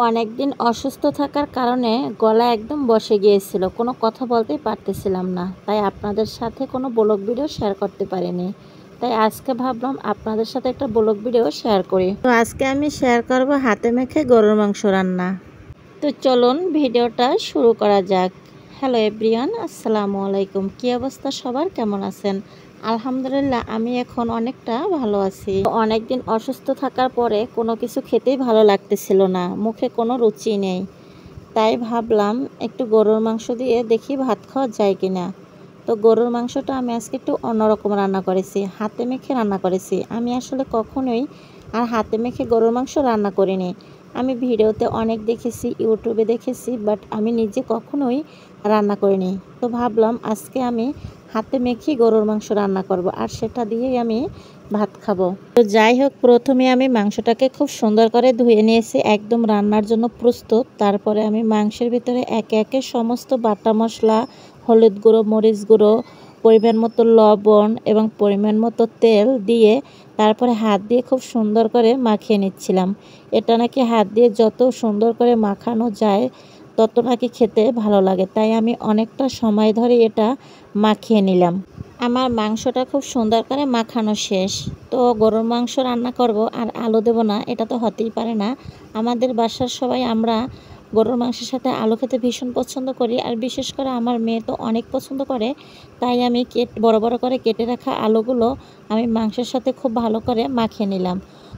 অনেকদিন অসুস্থ থাকার কারণে গলা একদম বসে গিয়েছিল, কোনো কথা বলতেই পারতেছিলাম না। তাই আপনাদের সাথে কোনো ব্লগ ভিডিও শেয়ার করতে পারিনি। তাই আজকে ভাবলাম আপনাদের সাথে একটা ব্লগ ভিডিও শেয়ার করি। তো আজকে আমি শেয়ার করব হাতে মেখে গরুর মাংস রান্না। তো চলুন ভিডিওটা শুরু করা যাক। হ্যালো এভরিওয়ান, আসসালামু আলাইকুম। কী অবস্থা সবার, কেমন আছেন? আলহামদুলিল্লাহ, আমি এখন অনেকটা ভালো আছি। অনেকদিন অসুস্থ থাকার পরে কোনো কিছু খেতেই ভালো লাগতেছিল না, মুখে কোনো রুচি নেই। তাই ভাবলাম একটু গরুর মাংস দিয়ে দেখি ভাত খাওয়া যায় কিনা। তো গরুর মাংসটা আমি আজকে একটু অন্যরকম রান্না করেছি, হাতে মেখে রান্না করেছি। আমি আসলে কখনোই আর হাতে মেখে গরুর মাংস রান্না করিনি। আমি ভিডিওতে অনেক দেখেছি, ইউটিউবে দেখেছি, বাট আমি নিজে কখনোই রান্না করিনি। তো ভাবলাম আজকে আমি হাতে মেখে গরুর মাংস রান্না করব, আর সেটা দিয়েই আমি ভাত খাবো। তো যাই হোক, প্রথমে আমি মাংসটাকে খুব সুন্দর করে ধুয়ে নিয়েছি, একদম রান্নার জন্য প্রস্তুত। তারপরে আমি মাংসের ভিতরে একে একে সমস্ত বাটা মশলা, হলুদ গুঁড়ো, মরিচ গুঁড়ো, পরিমাণ মতো লবণ এবং পরিমাণ মতো তেল দিয়ে তারপরে হাত দিয়ে খুব সুন্দর করে মাখিয়ে নিচ্ছিলাম। এটা নাকি হাত দিয়ে যত সুন্দর করে মাখানো যায় তত নাকি খেতে ভালো লাগে। তাই আমি অনেকটা সময় ধরে এটা মাখিয়ে নিলাম। আমার মাংসটা খুব সুন্দর করে মাখানো শেষ। তো গরুর মাংস রান্না করব আর আলু দেব না, এটা তো হতেই পারে না। আমাদের বাসার সবাই আমরা গরুর মাংসের সাথে আলু খেতে ভীষণ পছন্দ করি, আর বিশেষ করে আমার মেয়ে তো অনেক পছন্দ করে। তাই আমি বড় বড় করে কেটে রাখা আলুগুলো আমি মাংসের সাথে খুব ভালো করে মাখিয়ে নিলাম।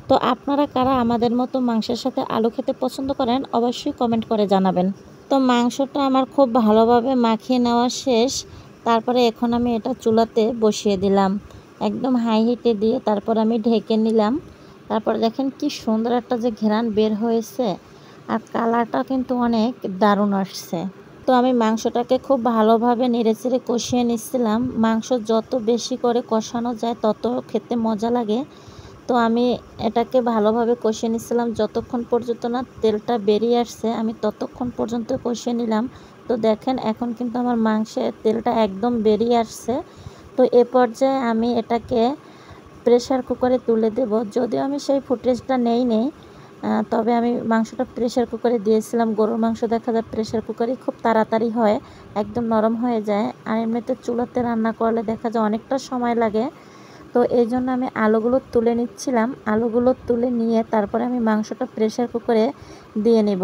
তো আপনারা কারা আমাদের মতো মাংসের সাথে আলু খেতে পছন্দ করেন অবশ্যই কমেন্ট করে জানাবেন। তো মাংসটা আমার খুব ভালোভাবে মাখিয়ে নেওয়া শেষ। তারপরে এখন আমি এটা চুলাতে বসিয়ে দিলাম, একদম হাই হিটে দিয়ে তারপর আমি ঢেকে নিলাম। তারপর দেখেন কি সুন্দর একটা যে ঘ্রাণ বের হয়েছে, আর কালারটা কিন্তু অনেক দারুণ আসছে। তো আমি মাংসটাকে খুব ভালোভাবে নেড়েচেড়ে কষিয়ে নিচ্ছিলাম। মাংস যত বেশি করে কষানো যায় তত খেতে মজা লাগে। তো আমি এটাকে ভালোভাবে কষিয়ে নিচ্ছিলাম, যতক্ষণ পর্যন্ত না তেলটা বেরিয়ে আসছে আমি ততক্ষণ পর্যন্ত কষিয়ে নিলাম। তো দেখেন এখন কিন্তু আমার মাংসের তেলটা একদম বেরিয়ে আসছে। তো এ পর্যায়ে আমি এটাকে প্রেসার কুকারে তুলে দেব। যদিও আমি সেই ফুটেজটা নেই, তবে আমি মাংসটা প্রেসার কুকারে দিয়েছিলাম। গরুর মাংস দেখা যায় প্রেসার কুকারে খুব তাড়াতাড়ি হয়, একদম নরম হয়ে যায়। আর এমনিতে চুলাতে রান্না করলে দেখা যায় অনেকটা সময় লাগে। তো এই জন্য আমি আলুগুলো তুলে নিচ্ছিলাম। আলুগুলো তুলে নিয়ে তারপরে আমি মাংসটা প্রেসার কুকারে দিয়ে নেব।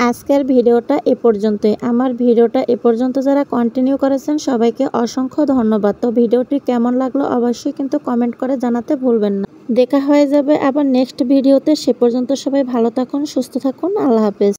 আজকের ভিডিওটা এ পর্যন্তই। আমার ভিডিওটা এ পর্যন্ত যারা কন্টিনিউ করেছেন সবাইকে অসংখ্য ধন্যবাদ। তো ভিডিওটি কেমন লাগলো অবশ্যই কিন্তু কমেন্ট করে জানাতে ভুলবেন না। দেখা হয়ে যাবে আবার নেক্সট ভিডিওতে। সে পর্যন্ত সবাই ভালো থাকুন, সুস্থ থাকুন। আল্লাহ হাফেজ।